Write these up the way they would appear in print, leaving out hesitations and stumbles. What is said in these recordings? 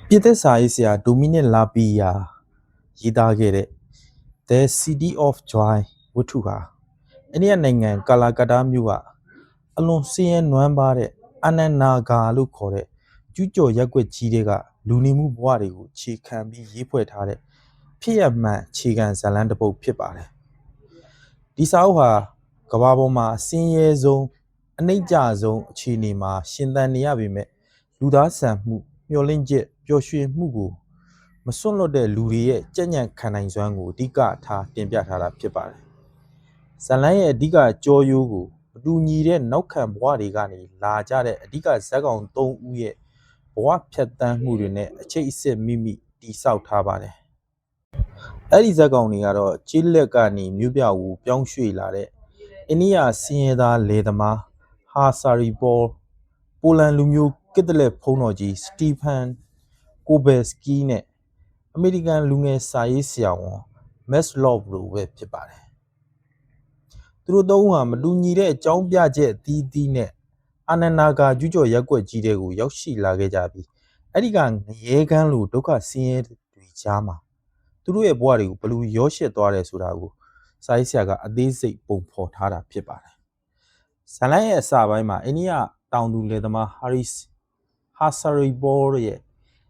ပြည်သက်စာရေးဆရာဒိုမီနစ်လာပီယာရေးသားခဲ့တဲ့ The City of Joy ဝတ္ထုဟာအိန္ဒိယနိုင်ငံကာလာကတ္တားမြို့ကအလွန်ဆင်းရဲနွမ်းပါးတဲ့အနန္နာဂါလို့ခေါ်တဲ့ကျူးကျော်ရက်ွက်ကြီးတွေကလူနေမှုဘဝတွေကိုအခြေခံပြီးရေးဖွဲ့ထားတဲ့ဖြစ်ရမှန်အခြေခံဇာတ်လမ်းတစ်ပုဒ်ဖြစ်ပါတယ်။ဒီစာအုပ်ဟာကမ္ဘာပေါ်မှာအဆင်းရဲဆုံးအနှိမ့်ကျဆုံးအခြေအနေမှာရှင်သန်နေရပေမဲ့လူသားဆန်မှုမျှော်လင့်ချက်ပျော်ရွှင်မှုကိုမစွန့်လွတ်တဲ့လူတွေရဲ့ကြံ့ကြံ့ခံနိုင်စွမ်းကိုအဓိကထားတင်ပြထားတာဖြစ်ပါတယ်။ဇာတ်လမ်းရဲ့အဓိကကြောရိုးကိုမတူညီတဲ့နောက်ခံဘဝတွေကနေလာကြတဲ့အဓိကဇာတ်ကောင်၃ဦးရဲ့ဘဝဖြတ်သန်းမှုတွေနဲ့အချိတ်အဆက်မိမိတိဆောက်ထားပါတယ်။အဲ့ဒီဇာတ်ကောင်တွေကတော့ကျေးလက်ကနေမြို့ပြကိုပြောင်းရွှေ့လာတဲ့အိန္ဒိယဆင်းရဲသားလယ်သမားဟာဆာရီပိုလန်လူမျိုးကစ်တလက်ဖုံးတော်ကြီးစတီဖန်ကိုဘယ်စကီနဲ့အမေရိကန်လူငယ်စာရေးဆရာဝန်မက်စလော့ဗ်တို့ပဲဖြစ်ပါတယ်။သူတို့သုံးဟာမတူညီတဲ့အကြောင်းပြချက်အသီးသီးနဲ့အာနန္နာဂါကျူးကျော်ရက်ွက်ကြီးတဲ့ကိုရောက်ရှိလာခဲ့ကြပြီးအဲ့ဒီကငရဲကန်းလိုဒုက္ခဆင်းရဲတွေကြားမှာသူတို့ရဲ့ဘဝတွေကိုဘယ်လိုရောရှက်သွားတယ်ဆိုတာကိုစာရေးဆရာကအသေးစိတ်ပုံဖော်ထားတာဖြစ်ပါတယ်။ဇာတ်လမ်းရဲ့အစပိုင်းမှာအိန္ဒိယတောင်သူလယ်သမားဟာဆာရီဘောရဲ့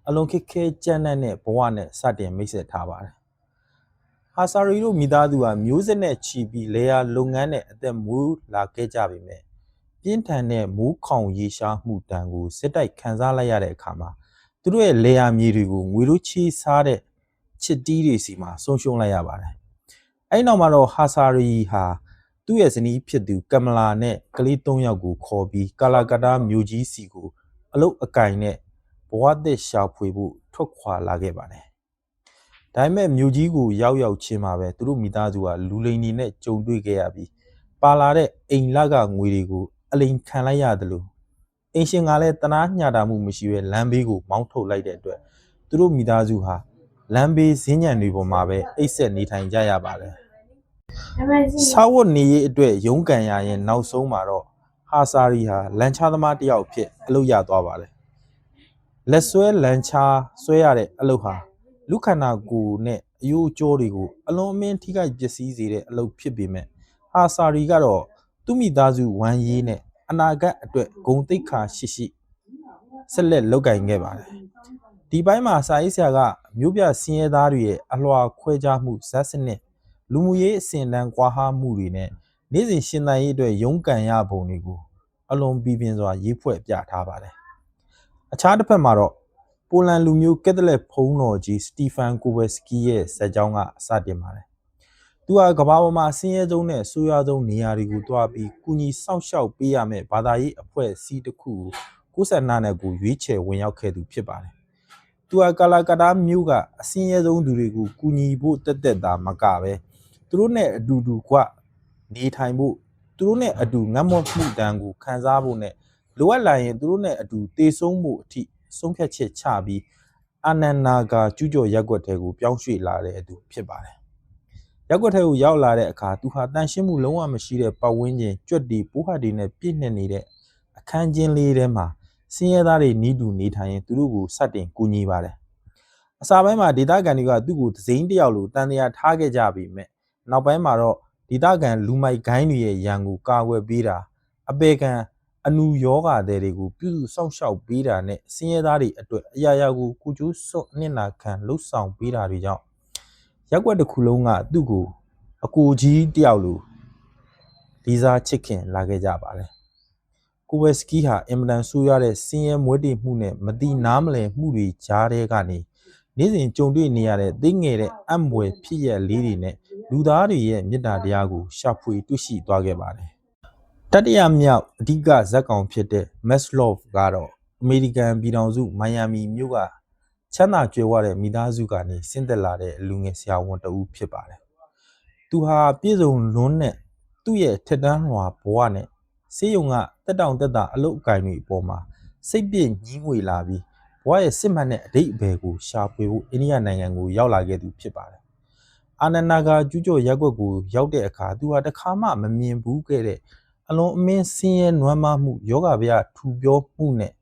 အလွန်ခက်ခဲကြမ်းတမ်းတဲ့ဘဝနဲ့စတင်မိတ်ဆက်ထားပါတယ်။ဟာဆာရီတို့မိသားစုဟာမျိုးဆက်နဲ့ချီပြီးလေယာလုပ်ငန်းနဲ့အသက်မွေးလာခဲ့ကြပေမဲ့ပြင်းထန်တဲ့မိုးခေါင်ရေရှားမှုတန်ကိုစစ်တိုက်ခံစားလိုက်ရတဲ့အခါမှာသူတို့ရဲ့လေယာမြေတွေကိုငွေတို့ချေးစားတဲ့ချစ်တီးတွေစီမှာဆုံးရှုံးလိုက်ရပါတယ်။အဲ့နောက်မှာတော့ဟာဆာရီဟာသူ့ရဲ့ဇနီးဖြစ်သူကမလာနဲ့ကလေး၃ယောက်ကိုခေါ်ပြီးကာလာကတ္တားမြို့ကြီးစီကိုအလုတ်အကင်နဲ့ဘဝသစ်ရှာဖွေဖို့ထွက်ခွာလာခဲ့ပါတယ်။ဒါပေမဲ့မြို့ကြီးကိုရောက်ချင်းမှာပဲသူတို့မိသားစုကလူလိမ်တွေနဲ့ကြုံတွေ့ခဲ့ရပြီးပါလာတဲ့အိမ်လကငွေတွေကိုအလိမ်ခံလိုက်ရတယ်လို့အိမ်ရှင်ကလည်းတနာညှတာမှုမရှိပဲလမ်းဘေးကိုမောင်းထုတ်လိုက်တဲ့အတွက်သူတို့မိသားစုဟာလမ်းဘေးဈဉ္ဉံတွေပေါ်မှာပဲအိပ်ဆက်နေထိုင်ကြရပါတယ်။စာဝတ်နေရေးအတွက်ရုန်းကန်ရရင်နောက်ဆုံးမှာတော့ဟာဆာရီဟာလန်ချားသမားတစ်ယောက်ဖြစ်အလုပ်ရသွားပါတယ်။လက်ဆွဲလန်ချားဆွဲရတဲ့အလုပ်ဟာလူခန္ဓာကိုယ်နဲ့အယိုးအကျော်တွေကိုအလွန်အမင်းထိခိုက်ပျက်စီးစေတဲ့အလုပ်ဖြစ်ပေမဲ့ဟာဆာရီကတော့သူ့မိသားစုဝမ်းရေးနဲ့အနာဂတ်အတွက်ဂုဏ်သိက္ခာရှိဆက်လက်လုပ်ကင်ခဲ့ပါတယ်။ဒီပိုင်းမှာစာရေးဆရာကမြို့ပြဆင်းရဲသားတွေရဲ့အလွှာခွဲခြားမှုဇက်စနစ်လူမှုရေးအဆင့်တန်းကွာဟမှုတွေနဲ့နေ့စဉ်ရှင်သန်ရေးအတွက်ရုန်းကန်ရပုံတွေကိုအလွန်ပြပြင်းစွာရေးဖွဲ့ပြထားပါတယ်။အခြားတစ်ဖက်မှာတော့ပိုလန်လူမျိုးကက်သလက်ဖုံးတော်ကြီးစတီဖန်ကိုဘယ်စကီရဲ့ဇာတ်ကြောင်းကစတင်ပါတယ်။သူဟာကမ္ဘာပေါ်မှာဆင်းရဲဆုံးနဲ့ဆိုးရွားဆုံးနေရာတွေကိုတွားပြီးကုညီစောင့်ရှောက်ပေးရမယ့်ဘာသာရေးအဖွဲ့အစည်းတစ်ခုကိုဆန္ဒနဲ့ကိုရွေးချယ်ဝင်ရောက်ခဲ့သူဖြစ်ပါတယ်။သူဟာကာလာကတ္တားမြို့ကအဆင်းရဲဆုံးသူတွေကိုကုညီဖို့တက်တာမကပဲသူတို့နဲ့အတူနေထိုင်ဖို့သူတို့နဲ့အတူငတ်မွတ်မှုတန်ကိုခံစားဖို့နဲ့လိုအပ်လာရင်သူတို့နဲ့အတူတေဆုံးမှုအထိဆုံးဖြတ်ချက်ချပြီးအာနန္နာဂါကျူးကျော်ရက်ွက်တွေကိုပြောင်းရွှေ့လာတဲ့သူဖြစ်ပါတယ်။ရက်ွက်ထဲကိုရောက်လာတဲ့အခါသူဟာတန်ရှင်းမှုလုံးဝမရှိတဲ့ပတ်ဝန်းကျင်ကြွက်တီပိုးဟတ်တွေနဲ့ပြည့်နှက်နေတဲ့အခန်းချင်းလေးထဲမှာဆင်းရဲသားတွေနီးတူနေထိုင်ရင်သူတို့ကိုစတင်ကူညီပါတယ်။အစာပိုင်းမှာဒေသခံတွေကသူ့ကိုဒစိမ့်တယောက်လိုတန်တရားထားခဲ့ကြပေမဲ့နောက်ပိုင်းမှာတော့ဒေသခံလူမိုက်ဂိုင်းတွေရဲ့ရန်ကိုကာကွယ်ပေးတာအပေခံအနူယောဂါတွေကိုပြုစုစောင့်ရှောက်ပေးတာနဲ့ဆင်းရဲသားတွေအတွက်အရာရာကိုကုကျိုးစွန့်အနစ်နာခံလှုပ်ဆောင်ပေးတာတွေကြောင့်ရက်ွက်တစ်ခုလုံးကသူ့ကိုအကိုကြီးတယောက်လိုလေးစားချစ်ခင်လာခဲ့ကြပါတယ်။ကိုဝက်စကီဟာအင်မတန်ဆိုးရတဲ့ဆင်းရဲမွဲတေမှုနဲ့မတိနားမလည်မှုတွေကြားထဲကနေနေ့စဉ်ကြုံတွေ့နေရတဲ့သိငယ်တဲ့အံ့မွယ်ဖြစ်ရလေးတွေနဲ့လူသားတွေရဲ့မေတ္တာတရားကိုရှာဖွေတွေ့ရှိသွားခဲ့ပါတယ်။တတိယမြောက်အဓိကဇာတ်ကောင်ဖြစ်တဲ့မက်စလော့ဗ်ကတော့အမေရိကန်ပြည်ထောင်စုမိုင်ယာမီမြို့ကချမ်းသာကြွယ်ဝတဲ့မိသားစုကနေဆင်းသက်လာတဲ့လူငယ်ဆရာဝန်တဦးဖြစ်ပါတယ်။သူဟာပြည့်စုံလွန်းတဲ့သူ့ရဲ့ထက်တန်းလွှာဘဝနဲ့ဆေးရုံကတက်တောင်တက်တာအလုတ်အကင်တွေအပေါ်မှာစိတ်ပြည့်ညှိငွေလာပြီးဘဝရဲ့စစ်မှန်တဲ့အဓိပ္ပာယ်ကိုရှာဖွေဖို့အိန္ဒိယနိုင်ငံကိုရောက်လာခဲ့သူဖြစ်ပါတယ်။အာနန္နာဂါကျူးကျော်ရက်ွက်ကိုရောက်တဲ့အခါသူဟာတခါမှမမြင်ဘူးခဲ့တဲ့အလွန်အမင်းဆင်းရဲနွမ်းပါးမှုယောဂဗျာထူပြောမှုနဲ့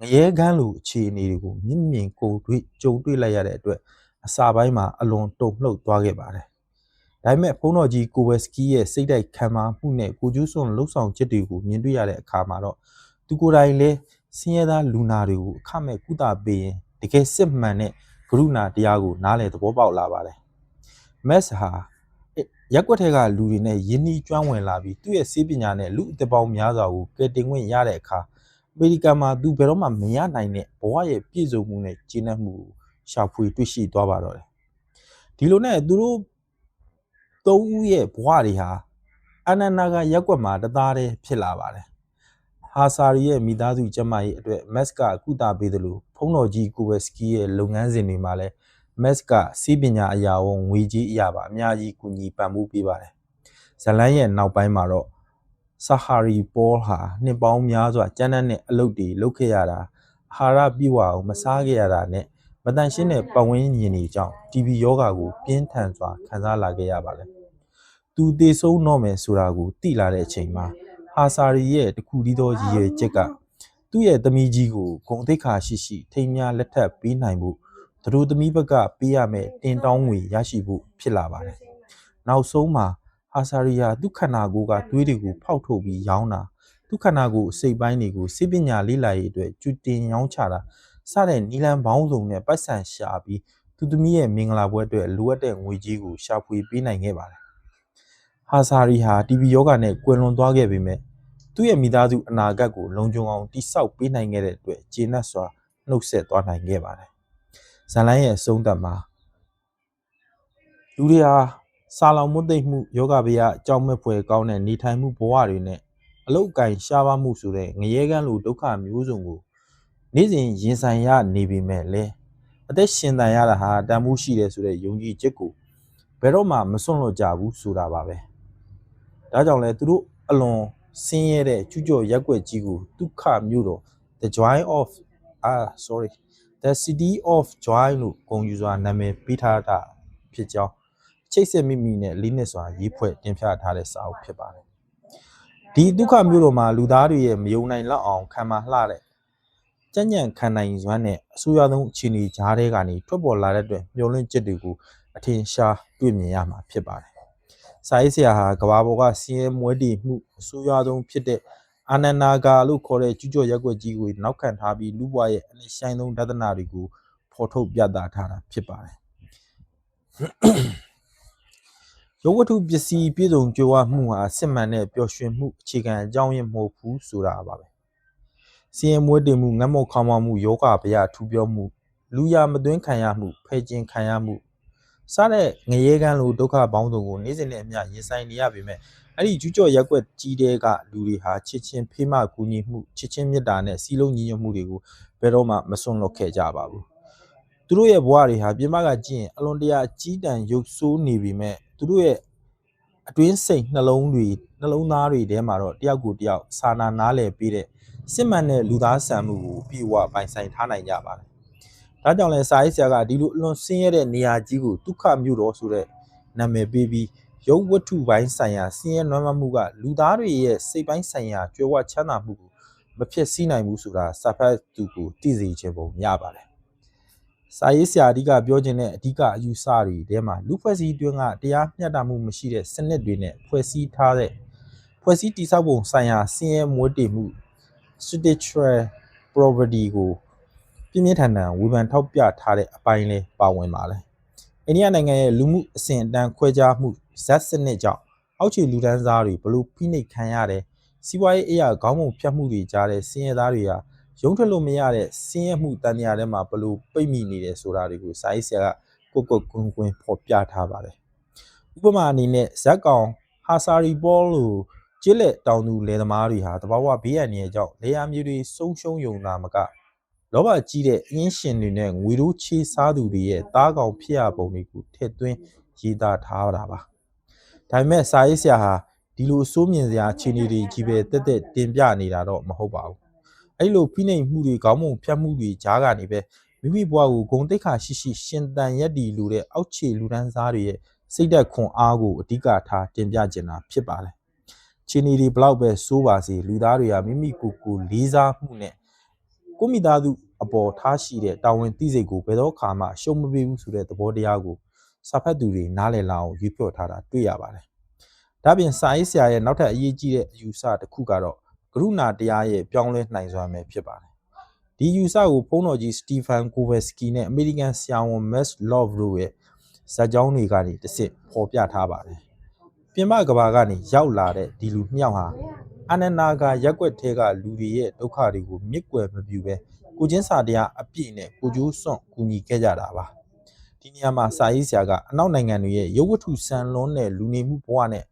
ငရဲကန်းလိုအခြေအနေတွေကိုမြင့်မြင့်ကိုကြုံတွေ့လိုက်ရတဲ့အတွက်အစာပိုင်းမှာအလွန်တုန်လှုပ်သွားခဲ့ပါတယ်။ဒါပေမဲ့ဘုန်းတော်ကြီးကိုဝက်စကီရဲ့စိတ်ဓာတ်ခံမာမှုနဲ့ကိုကျူးစွန်လှုပ်ဆောင်ချက်တွေကိုမြင်တွေ့ရတဲ့အခါမှာတော့သူကိုယ်တိုင်လည်းဆင်းရဲသားလူနာတွေကိုအခမဲ့ကုသပေးရင်တကယ်စစ်မှန်တဲ့ကရုဏာတရားကိုနားလည်သဘောပေါက်လာပါတယ်။မက်စ်ဟာရက်ွက်ထဲကလူတွေနဲ့ယဉ်နီးကျွမ်းဝင်လာပြီးသူ့ရဲ့စေပညာနဲ့လူအသက်ပေါင်းများစွာကိုကယ်တင်ခွင့်ရတဲ့အခါအမေရိကန်မှာသူဘယ်တော့မှမရနိုင်တဲ့ဘဝရဲ့ပြည့်စုံမှုနဲ့ကျေနပ်မှုကိုရှာဖွေတွေ့ရှိသွားပါတော့တယ်။ဒီလိုနဲ့သူတို့သုံးဦးရဲ့ဘဝတွေဟာအနန္နာကရက်ွက်မှာတသားတည်းဖြစ်လာပါတယ်။ဟာဆာရီရဲ့မိသားစုကျမကြီးအတွက်မက်စ်ကကုသပေးသလိုဖုန်းတော်ကြီးကိုဝက်စကီရဲ့လုပ်ငန်းစဉ်တွေမှာလည်းမက်စ်ကစီးပညာအရာဝန်ငွေကြီးအရာပါအများကြီးကူညီပံ့ပိုးပေးပါတယ်။ဇလန်းရဲ့နောက်ပိုင်းမှာတော့ဆာဟာရီပေါဟာနှစ်ပေါင်းများစွာကျန်းတဲ့အလုပ်တွေလုပ်ခဲ့ရတာအာဟာရပြည့်ဝအောင်မစားခဲ့ရတာနဲ့မတန်ရှင်းတဲ့ပတ်ဝန်းကျင်တွေကြောင့် TB ရောဂါကိုပြင်းထန်စွာခံစားလာခဲ့ရပါတယ်။သူသေဆုံးတော့မယ်ဆိုတာကိုသိလာတဲ့အချိန်မှာဟာဆာရီရဲ့တခုတည်းသောရည်ရွယ်ချက်ကသူ့ရဲ့သမီးကြီးကိုဂုဏ်သိက္ခာရှိထိမ်းများလက်ထပ်ပေးနိုင်ဖို့သူတို့သမီးဘက်ကပေးရမယ့်တင်တောင်းငွေရရှိဖို့ဖြစ်လာပါတယ်။နောက်ဆုံးမှာဟာဆာရီယာဒုက္ခနာကိုကသွေးတွေကိုဖောက်ထုတ်ပြီးရောင်းတာဒုက္ခနာကိုအစိပ်ပိုင်းတွေကိုစိပညာလေးလာရေးအတွက်ကျွတင်ရောင်းချတာစတဲ့နီလန်ပေါင်းစုံနဲ့ပိုက်ဆံရှာပြီးသူသမီးရဲ့မင်္ဂလာပွဲအတွက်လိုအပ်တဲ့ငွေကြေးကိုရှာဖွေပေးနိုင်ခဲ့ပါတယ်။ဟာဆာရီဟာ TB ရောဂါနဲ့ကွယ်လွန်သွားခဲ့ပေမဲ့သူ့ရဲ့မိသားစုအနာဂတ်ကိုလုံခြုံအောင်တိဆောက်ပေးနိုင်ခဲ့တဲ့အတွက်ကျေနပ်စွာနှုတ်ဆက်သွားနိုင်ခဲ့ပါတယ်။ဇလန်းရဲ့အဆုံးသတ်မှာလူတွေဟာစာလောင်မွတ်သိမ့်မှုယောဂဗျာအကြောင်းမဲ့ဖွယ်ကောင်းတဲ့နေထိုင်မှုဘဝတွေနဲ့အလုတ်ကင်ရှားပါမှုဆိုတဲ့ငရဲကန်းလိုဒုက္ခမျိုးစုံကိုနေ့စဉ်ရင်ဆိုင်ရနေပေမဲ့လည်းအသက်ရှင်တန်ရတာဟာတန်ဖိုးရှိတယ်ဆိုတဲ့ယုံကြည်ချက်ကိုဘယ်တော့မှမစွန့်လွတ်ကြဘူးဆိုတာပါပဲ။ဒါကြောင့်လဲသူတို့အလွန်ဆင်းရဲတဲ့ကျူးကျော်ရက်ွက်ကြီးကိုဒုက္ခမျိုးတော့ The City of Joy လို့ဂုဏ်ယူစွာနာမည်ပေးထားတာဖြစ်ကြောင်းချိတ်ဆက်မိမိနဲ့လေးနှစ်စွာရေးဖွဲ့တင်ပြထားတဲ့စာအုပ်ဖြစ်ပါတယ်။ဒီဒုက္ခမျိုးတော်မှာလူသားတွေရဲ့မယုံနိုင်လောက်အောင်ခံမာလှတဲ့ကြံ့ကြံ့ခံနိုင်စွမ်းနဲ့အဆိုးရွားဆုံးအခြေအနေကြားထဲကနေထွက်ပေါ်လာတဲ့အတွက်မျှော်လင့်ချက်တွေကိုအထင်ရှားတွေ့မြင်ရမှာဖြစ်ပါတယ်။စာရေးဆရာဟာကဘာပေါ်ကစီးရဲမွဲတေမှုအဆိုးရွားဆုံးဖြစ်တဲ့အာနန္နာဂါလို့ခေါ်တဲ့ကျူးကျော်ရက်ွက်ကြီးကိုနောက်ခံထားပြီးလူ့ဘဝရဲ့အနည်းဆိုင်ဆုံးဒသနာတွေကိုဖော်ထုတ်ပြသထားတာဖြစ်ပါတယ်။ရုပ်ဝတ္ထုပစ္စည်းပြည့်စုံကြွယ်ဝမှုဟာစစ်မှန်တဲ့ပျော်ရွှင်မှုအခြေခံအကြောင်းရင်းမဟုတ်ဘူးဆိုတာပါပဲ။စီးရဲမွဲတေမှုငတ်မောက်ခေါင်းမမှုယောဂဗျာထူပြောမှုလူရမသွင်းခံရမှုဖဲကျင်ခံရမှုစတဲ့ငရဲကန်းလိုဒုက္ခပေါင်းစုံကိုနေ့စဉ်နဲ့အမျှရင်ဆိုင်နေရပေမဲ့အဲ့ဒီကျူးကျော်ရက်ွက်ကြီးတဲ့ကလူတွေဟာချစ်ချင်းဖေးမကူညီမှုချစ်ချင်းမေတ္တာနဲ့စီလုံးညီညွတ်မှုတွေကိုဘယ်တော့မှမစွန့်လွတ်ခဲ့ကြပါဘူး။သူတို့ရဲ့ဘဝတွေဟာပြင်ပကကြည့်ရင်အလွန်တရာကြီးတန်ရုပ်ဆိုးနေပေမဲ့သူတို့ရဲ့အတွင်းစိတ်နှလုံးသားတွေထဲမှာတော့တယောက်ကိုတယောက်စာနာနားလည်ပေးတဲ့စစ်မှန်တဲ့လူသားဆန်မှုကိုပြေဝပိုင်ဆိုင်ထားနိုင်ကြပါတယ်။ဒါကြောင့်လဲစာရေးဆရာကဒီလိုအလွန်ဆင်းရဲတဲ့နေရာကြီးကိုဒုက္ခမျိုးတော်ဆိုတဲ့နာမည်ပေးပြီးရုပ်ဝတ္ထုပိုင်းဆိုင်ရာဆင်းရဲနွမ်းပါးမှုကလူသားတွေရဲ့စိတ်ပိုင်းဆိုင်ရာကြွယ်ဝချမ်းသာမှုကိုမဖြစ်စည်းနိုင်ဘူးဆိုတာစာဖတ်သူကိုသိစေခြင်းပုံရပါတယ်။စာရေးဆရာအဓိကပြောခြင်းတဲ့အဓိကအယူဆတွေထဲမှာလူဖွဲ့စည်းတွင်းကတရားမျှတမှုမရှိတဲ့စနစ်တွေနဲ့ဖွဲ့စည်းထားတဲ့ဖွဲ့စည်းတည်ဆောက်ပုံဆိုင်ရာဆင်းရဲမွဲတေမှု structural property ကိုပြင်းပြင်းထန်ထန်ဝေဖန်ထောက်ပြထားတဲ့အပိုင်းလေးပါဝင်ပါလဲ။အိန္ဒိယနိုင်ငံရဲ့လူမှုအဆင့်အတန်းခွဲခြားမှုဇက်စနစ်ကြောင့်အောက်ခြေလူတန်းစားတွေဘလို့ဖိနှိပ်ခံရတယ်စီးပွားရေးအရာခေါင်းပုံဖြတ်မှုတွေကြားတဲ့ဆင်းရဲသားတွေဟာရုံးထွက်လို့မရတဲ့ဆင်းရဲမှုတန်ရာထဲမှာဘလို့ပိတ်မိနေတယ်ဆိုတာတွေကိုစာရေးဆရာကကွကွကွင်းဖော်ပြထားပါတယ်။ဥပမာအနေနဲ့ဇက်ကောင်ဟာဆာရီပေါလိုကျေးလက်တောင်သူလယ်သမားတွေဟာတဘာဝဘေးရန်တွေကြောင့်လေယာမျိုးတွေဆုံးရှုံးယုံတာမကလောဘကြီးတဲ့အင်းရှင်တွေနဲ့ငွေတို့ချေးစားသူတွေရဲ့တားကောင်ဖြစ်ရပုံတွေကိုထည့်သွင်းရေးသားထားတာပါ။ဒါပေမဲ့စာရေးဆရာဟာဒီလိုစိုးမြင်စရာအခြေအနေတွေကြီးပဲတက်တက်တင်ပြနေတာတော့မဟုတ်ပါဘူး။အဲ့လိုဖိနှိပ်မှုတွေခေါင်းပုံဖြတ်မှုတွေကြားကနေပဲမိမိဘဝကိုဂုဏ်သိက္ခာရှိရှင်သန်ရက်တည်လို့တဲ့အောက်ခြေလူတန်းစားတွေရဲ့စိတ်ဓာတ်ခွန်အားကိုအဓိကထားတင်ပြချင်တာဖြစ်ပါတယ်။ခြေနေတွေဘလောက်ပဲစိုးပါစေလူသားတွေဟာမိမိကိုယ်ကိုလေးစားမှုနဲ့ ကိုမိသားစုအပေါ်ထားရှိတဲ့တာဝန်သိစိတ်ကိုဘယ်တော့ခါမှရှုံးမပေးဘူးဆိုတဲ့သဘောတရားကိုစာဖတ်သူတွေနားလည်လာအောင်ရွေးပြော့ထားတာတွေ့ရပါတယ်။ဒါပြင်စာရေးဆရာရဲ့နောက်ထပ်အရေးကြီးတဲ့အယူဆတစ်ခုကတော့ကရုဏာတရားရဲ့ပြောင်းလဲနိုင်စွမ်းပဲဖြစ်ပါတယ်။ဒီယူဆကိုဖုန်းတော်ကြီးစတီဖန်ကိုဗက်စကီနဲ့အမေရိကန်ဆရာဝန်မက်စ်လော့ဗ်တို့ရဲ့ဇာတ်ကြောင်းတွေကနေတစ်စစ်ဖော်ပြထားပါတယ်။ပြင်ပကဘာကနေရောက်လာတဲ့ဒီလူနှစ်ယောက်ဟာအာနန္ဒာကရက်ွက်ထဲကလူတွေရဲ့ဒုက္ခတွေကိုမြစ်ကွယ်မပြူပဲကိုချင်းစာတရားအပြည့်နဲ့ကိုကျိုးစွန့်ကူညီခဲ့ကြတာပါဒီနေရာမှာစာရေးဆရာကအနောက်နိုင်ငံတွေရဲ့ရုပ်ဝတ္ထုဆန်လွန်းတဲ့လူနေမှုဘဝနဲ့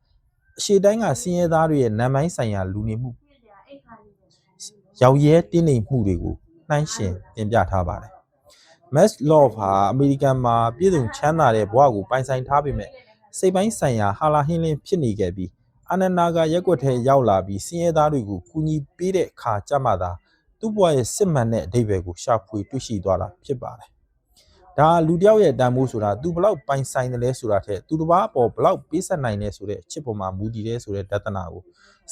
အရှေ့တိုင်းကစင်းရဲသားတွေရဲ့နာမိုင်းဆိုင်ရာလူနေမှုရောက်ရဲတင်းနေမှုတွေကိုနှိုင်းယှဉ်တင်ပြထားပါတယ်မက်စ်လော့ဟာအမေရိကန်မှာပြည်သူချမ်းသာတဲ့ဘဝကိုပိုင်ဆိုင်ထားပေမဲ့စိတ်ပိုင်းဆိုင်ရာဟာလာဟင်းလင်းဖြစ်နေခဲ့ပြီးအာနန္ဒာကရက်ွက်ထဲရောက်လာပြီးစင်းရဲသားတွေကိုကူညီပေးတဲ့အခါကြမှာသာသူ့ဘဝရဲ့စစ်မှန်တဲ့အဓိပ္ပာယ်ကိုရှာဖွေတွေ့ရှိသွားတာဖြစ်ပါတယ်။ဒါလူတယောက်ရဲ့တန်ဖိုးဆိုတာသူဘလောက်ပိုင်ဆိုင်တယ်လဲဆိုတာထက်သူတစ်ပါးအပေါ်ဘလောက်ပေးဆက်နိုင်တယ်ဆိုတဲ့အချစ်ပေါ်မှာမူတည်တယ်ဆိုတဲ့ဒသနာကို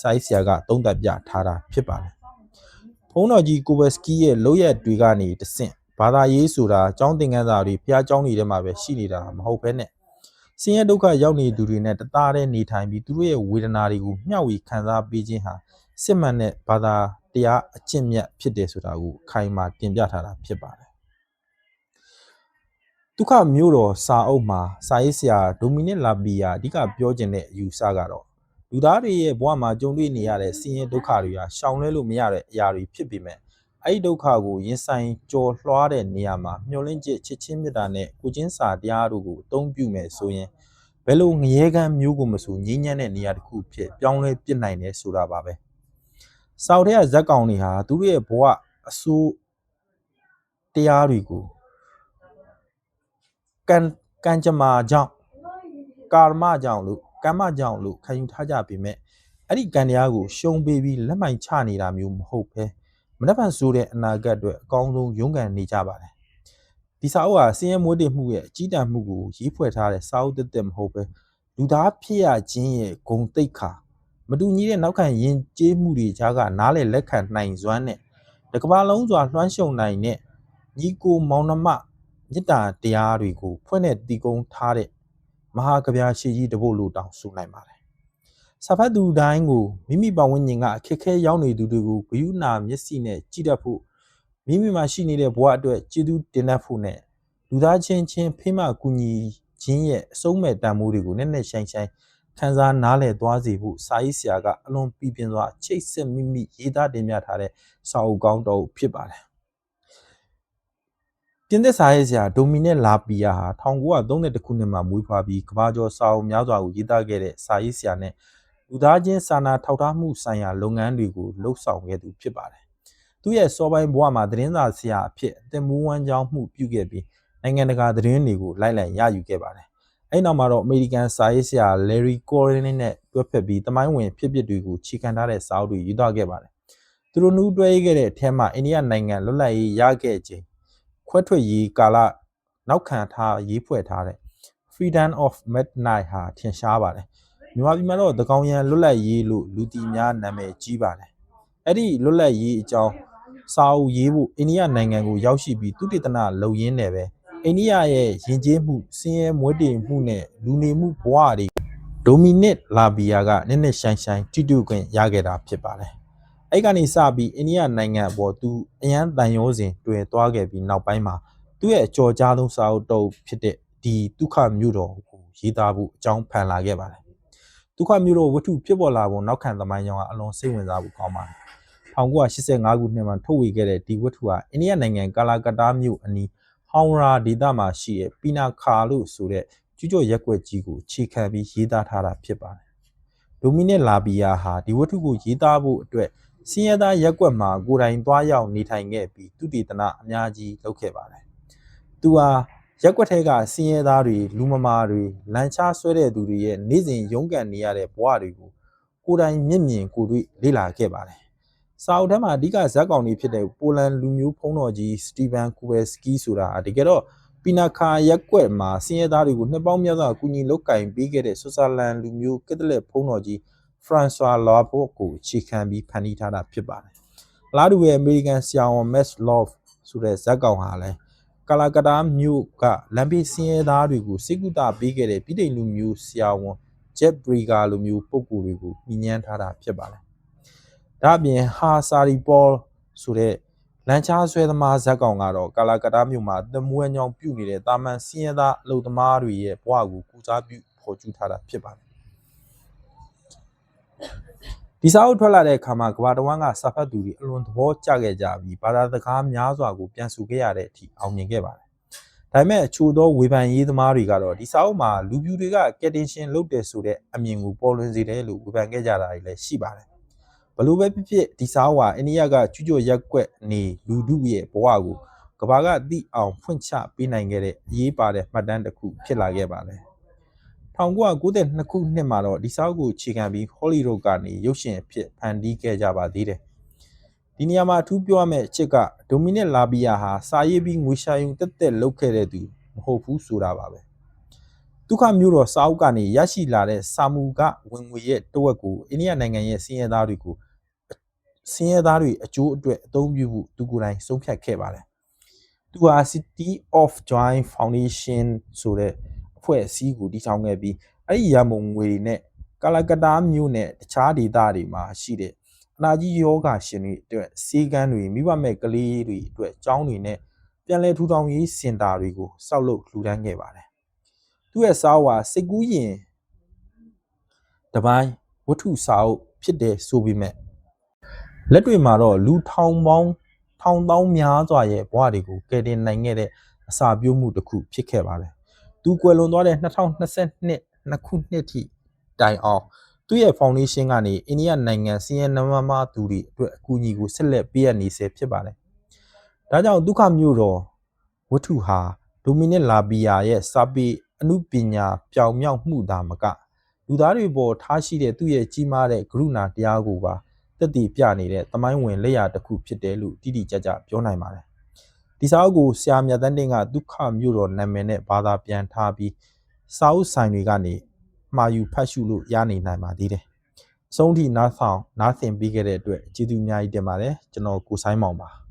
စာရေးဆရာကသုံးသပ်ပြထားတာဖြစ်ပါတယ်။ဖုန်းတော်ကြီးကိုဗက်စကီရဲ့လုပ်ရက်တွေကနေတဆင့်ဘာသာရေးဆိုတာကျောင်းသင်ခန်းစာတွေဖျားကျောင်းတွေထဲမှာပဲရှိနေတာမဟုတ်ဘဲနဲ့ဆင်းရဲဒုက္ခရောက်နေသူတွေနဲ့တသားတည်းနေထိုင်ပြီးသူတို့ရဲ့ဝေဒနာတွေကိုမျှဝေခံစားပေးခြင်းဟာစစ်မှန်တဲ့ဘာသာတရားအကျင့်မြတ်ဖြစ်တယ်ဆိုတာကိုခိုင်မာတင်ပြထားတာဖြစ်ပါတယ်ဒုက္ခမျိုးတော်စာအုပ်မှာစာရေးဆရာဒိုမီနစ်လာပီယာအဓိကပြောခြင်းတဲ့အယူဆကတော့လူသားတွေရဲ့ဘဝမှာကြုံတွေ့နေရတဲ့ဆင်းရဲဒုက္ခတွေဟာရှောင်လွှဲလို့မရတဲ့အရာတွေဖြစ်ပေမဲ့အဲ့ဒီဒုက္ခကိုရင်ဆိုင်ကြော်လွှားတဲ့နေရာမှာမျှော်လင့်ချက်ချစ်ချင်းမြတ်တာနဲ့ကိုချင်းစာတရားတို့ကိုအသုံးပြုမယ်ဆိုရင်ဘယ်လိုငရဲကမ်းမျိုးကိုမဆိုငြိမ်းချမ်းတဲ့နေရာတစ်ခုဖြစ်ပြောင်းလဲပြစ်နိုင်တယ်ဆိုတာပါပဲစောက်တဲ့ဇက်ကောင်တွေဟာသူတို့ရဲ့ဘဝအဆိုးတရားတွေကိုကံကြမ္မာကြောင့်ကာမကြောင့်လို့ခံယူထားကြပေမဲ့အဲ့ဒီကံတရားကိုရှုံးပေးပြီးလက်မိုင်ချနေတာမျိုးမဟုတ်ပဲမနှက်ဖန်ဆိုးတဲ့အနာဂတ်အတွက်အကောင်းဆုံးရုန်းကန်နေကြပါတယ်ဒီစာအုပ်ဟာစင်းရဲမွေးတည်မှုရဲ့အကြီးတန်းမှုကိုရေးဖွဲ့ထားတဲ့စာအုပ်တစ်မဟုတ်ပဲလူသားဖြစ်ရခြင်းရဲ့ဂုဏ်သိက္ခာမတူညီတဲ့နောက်ခံယဉ်ကျေးမှုတွေကြားကနားလည်လက်ခံနိုင်စွမ်းနဲ့တစ်ကမ္ဘာလုံးစွာလွှမ်းခြုံနိုင်တဲ့ညီကိုမောင်နှမမေတ္တာတရားတွေကိုဖွင့်တဲ့တည်ကုန်းထားတဲ့မဟာကဗျာရှည်ကြီးတပုတ်လို့တောင်ဆိုနိုင်ပါတယ်စာဖတ်သူတိုင်းကိုမိမိပတ်ဝန်းကျင်ကအခက်ခဲရောက်နေသူတွေကိုဂရုဏာမျက်စိနဲ့ကြည့်တတ်ဖို့မိမိမှာရှိနေတဲ့ဘဝအတွက်ကျေးဇူးတင်တတ်ဖို့နဲ့လူသားချင်းဖိမကူညီခြင်းရဲ့အဆုံးမဲ့တန်ဖိုးတွေကိုနက်နက်ရှိုင်းခံစားနားလည်သွားစေဖို့စာရေးဆရာကအလွန်ပြပြင်းစွာချိတ်ဆက်မိမိရေးသားတင်ပြထားတဲ့စာအုပ်ကောင်းတစ်အုပ်ဖြစ်ပါတယ်ပြင်သစ်စာရေးဆရာဒိုမီနစ်လာပီယာဟာ1932ခုနှစ်မှာမွေးဖွားပြီးကမ္ဘာကျော်စာအုပ်များစွာကိုရေးသားခဲ့တဲ့စာရေးဆရာနဲ့လူသားချင်းစာနာထောက်ထားမှုဆိုင်ရာလုပ်ငန်းတွေကိုလှုပ်ဆောင်ခဲ့သူဖြစ်ပါတယ်သူရဲ့စောပိုင်းဘဝမှာသတင်းစာဆရာအဖြစ်အသက်မွေးဝမ်းကြောင်းမှုပြုခဲ့ပြီးနိုင်ငံတကာသတင်းတွေကိုလိုက်လံရယူခဲ့ပါတယ်အဲ့နောက်မှာတော့အမေရိကန်စာရေးဆရာလယ်ရီကော်ရင်နဲ့တွဲဖက်ပြီးတမိုင်းဝင်ဖြစ်ပျက်တွေကိုခြေခံထားတဲ့စာအုပ်တွေရေးသားခဲ့ပါတယ်သူတို့နှူးတွဲခဲ့တဲ့အထက်မှာအိန္ဒိယနိုင်ငံလွတ်လပ်ရေးရခဲ့ခြင်းခွဲထွက်ရေးကာလနောက်ခံထားရေးဖွဲ့ထားတဲ့ Freedom of Midnight ဟာထင်ရှားပါတယ်မြန်မာပြည်မှာတော့သကောင်ရန်လွတ်လပ်ရေးလို့လူတီများနာမည်ကြီးပါတယ်အဲ့ဒီလွတ်လပ်ရေးအကြောင်းစာအုပ်ရေးဖို့အိန္ဒိယနိုင်ငံကိုရောက်ရှိပြီးသုတေသနလုပ်ရင်းနဲ့ပဲအိန္ဒိယရဲ့ယဉ်ကျေးမှုစင်းရဲမွေးတည်မှုနဲ့လူနေမှုဘဝတွေဒိုမီနစ်လာဘီယာကနည်းနည်းရှိုင်းတိတုခွင့်ရခဲ့တာဖြစ်ပါတယ်အဲ့ကနေစပြီးအိန္ဒိယနိုင်ငံအပေါ်သူအရန်တန်ရောစဉ်တွေ့သွားခဲ့ပြီးနောက်ပိုင်းမှာသူ့ရဲ့အကျော်ကြားဆုံးစာအုပ်တုပ်ဖြစ်တဲ့ဒီဒုက္ခမြို့တော်ကိုရေးသားဖို့အကြောင်းဖန်လာခဲ့ပါတယ်ဒုက္ခမြို့တော်ဝတ္ထုဖြစ်ပေါ်လာပုံနောက်ခံသမိုင်းကြောင်းကအလွန်စိတ်ဝင်စားဖို့ကောင်းပါတယ်1985ခုနှစ်မှာထုတ်ဝေခဲ့တဲ့ဒီဝတ္ထုဟာအိန္ဒိယနိုင်ငံကာလာကတ္တားမြို့အနီးဟောင်ရာဒေသမှာရှိတဲ့ပီနာခါလို့ဆိုတဲ့ကျူးကျော်ရက်ွက်ကြီးကိုခြေခံပြီးရေးသားထားတာဖြစ်ပါတယ်ဒိုမီနစ်လာဘီယာဟာဒီဝတ္ထုကိုရေးသားဖို့အတွက်စင်းရဲသားရက်ွက်မှာကိုယ်တိုင်သွားရောက်နေထိုင်ခဲ့ပြီးသူတေသနအများကြီးလုပ်ခဲ့ပါတယ်သူဟာရက်ွက်ထဲကစင်းရဲသားတွေလူမမာတွေလမ်းချဆွဲတဲ့သူတွေရဲ့နေ့စဉ်ရုန်းကန်နေရတဲ့ဘဝတွေကိုကိုယ်တိုင်မျက်မြင်ကိုယ်တွေ့လေ့လာခဲ့ပါတယ်စာအုပ်ထဲမှာအဓိကဇာတ်ကောင်တွေဖြစ်တဲ့ပိုလန်လူမျိုးဖုံးတော်ကြီးစတီဗန်ကိုဗယ်စကီဆိုတာတကယ်တော့ပီနာခါရက်ကွက်မှာစင်းရဲသားတွေကိုနှစ်ပေါင်းများစွာကူညီလုပ်ကင်ပေးခဲ့တဲ့ဆွစ်ဇာလန်လူမျိုးကက်သလစ်ဖုံးတော်ကြီးဖရန်ဆွာလာဘော့ကိုခြေခံပြီးဖန်တီးထားတာဖြစ်ပါတယ် လားတူရဲ့အမေရိကန်ဆရာဝန် Max Love ဆိုတဲ့ဇက်ကောင်ဟာလည်းကာလာကတာမြို့ကလမ်းဘေးဆင်းရဲသားတွေကိုစိတ်ကူတာပေးခဲ့တဲ့ပြည်ထိုင်လူမျိုးဆရာဝန် Jeff Bridger လိုမျိုးပုံကိုယ်တွေကိုမြင်ညမ်းထားတာဖြစ်ပါတယ်။ဒါ့အပြင်ဟာဆာရီပေါဆိုတဲ့လမ်းချားဆွဲသမားဇက်ကောင်ကတော့ကာလာကတာမြို့မှာတမွေးညောင်ပြုတ်နေတဲ့တာမန်ဆင်းရဲသားအလုပ်သမားတွေရဲ့ဘဝကိုကူစားပြုဖော်ကျူးထားတာဖြစ်ပါတယ်ဒီစာအုပ်ထွက်လာတဲ့အခါမှာကမ္ဘာတဝန်းကစာဖတ်သူတွေအလွန်သဘောကျခဲ့ကြပြီးဘာသာစကားများစွာကိုပြန်ဆိုခဲ့ရတဲ့အထိအောင်မြင်ခဲ့ပါတယ်။ဒါပေမဲ့အချို့သောဝေဖန်ရေးသမားတွေကတော့ဒီစာအုပ်မှာလူပြူတွေကကက်တင်ရှင်လုပ်တယ်ဆိုတဲ့အမြင်ကိုပေါ်လွင်စေတယ်လို့ဝေဖန်ခဲ့ကြတာတွေလည်းရှိပါတယ်။ဘလို့ပဲဖြစ်ဖြစ်ဒီစာအုပ်ဟာအိန္ဒိယကကျူးကျော်ရက်ကွက်နေလူထုရဲ့ဘဝကိုကမ္ဘာကသိအောင်ဖွင့်ချပေးနိုင်ခဲ့တဲ့အရေးပါတဲ့မှတ်တမ်းတစ်ခုဖြစ်လာခဲ့ပါတယ်။1992ခုနှစ်မှာတော့ဒီစာအုပ်ကိုအခြေခံပြီး Hollywood ကနေရုပ်ရှင်အဖြစ်ဖန်တီးခဲ့ကြပါသေးတယ်။ဒီနေရာမှာအထူးပြောရမယ့်အချက်ကဒိုမီနစ်လာဘီယာဟာစာရေးပြီးငွေရှာယုံတက်တက်လုပ်ခဲ့တဲ့သူမဟုတ်ဘူးဆိုတာပါပဲ။ဒုက္ခမျိုးတော်စာအုပ်ကနေရရှိလာတဲ့စာမူကဝင်ငွေရဲ့တဝက်ကိုအိန္ဒိယနိုင်ငံရဲ့ဆင်းရဲသားတွေအကျိုးအတွက်အသုံးပြုဖို့သူကိုယ်တိုင်ဆုံးဖြတ်ခဲ့ပါတယ်။သူဟာ City of Joy Foundation ဆိုတဲ့အဖွဲ့အစည်းကိုတည်ထောင်ခဲ့ပြီးအဲ့ဒီရမုံငွေတွေနဲ့ကာလာကတာမြို့နဲ့တခြားဒေသတွေမှာရှိတဲ့အနာကြီးယောဂရှင်တွေအတွက်စေကန်းတွေမိဘမဲ့ကလေးတွေအတွက်ကျောင်းတွေနဲ့ပြန်လည်ထူထောင်ရေးစင်တာတွေကိုစောက်လုပ်လှူဒန်းခဲ့ပါတယ်။သူ့ရဲ့စာအုပ်ဟာစိတ်ကူးရင်တပိုင်းဝတ္ထုစာအုပ်ဖြစ်တယ်ဆိုပေမဲ့လက်တွေမှာတော့လူထောင်ပေါင်းထောင်သောင်းများစွာရဲ့ဘဝတွေကိုကယ်တင်နိုင်ခဲ့တဲ့အစာပြိုးမှုတစ်ခုဖြစ်ခဲ့ပါတယ်။သူကွယ်လွန်သွားတဲ့2022ခုနှစ်ထိတိုင်အောင်သူ့ရဲ့ foundation ကနေအိန္ဒိယနိုင်ငံစင်းရဲနမမသူတွေအတွက်အကူအညီကိုဆက်လက်ပေးအပ်နေဆဲဖြစ်ပါတယ်။ဒါကြောင့်ဒုက္ခမျိုးတော်ဝတ္ထုဟာဒိုမီနစ်လာဘီယာရဲ့စာပေအမှုပညာပြောင်မြောက်မှုသာမကလူသားတွေပေါ်ထားရှိတဲ့သူ့ရဲ့ကြီးမားတဲ့ကရုဏာတရားကိုပါတက်တည်ပြနေတဲ့သမိုင်းဝင်လက်ရာတစ်ခုဖြစ်တယ်လို့တိတိကျကျပြောနိုင်ပါတယ်။ဒီစာအုပ်ကိုဆရာမြတ်တန်းတင်ကဒုက္ခမျိုးတော်နာမည်နဲ့ဘာသာပြန်ထားပြီးစာအုပ်ဆိုင်တွေကနေမှာယူဖတ်ရှုလို့ရနိုင်ပါသေးတယ်။အဆုံးထိနားဆင်ပေးခဲ့တဲ့အတွက်ကျေးဇူးအများကြီးတင်ပါတယ်။ကျွန်တော်ကိုဆိုင်မောင်ပါ။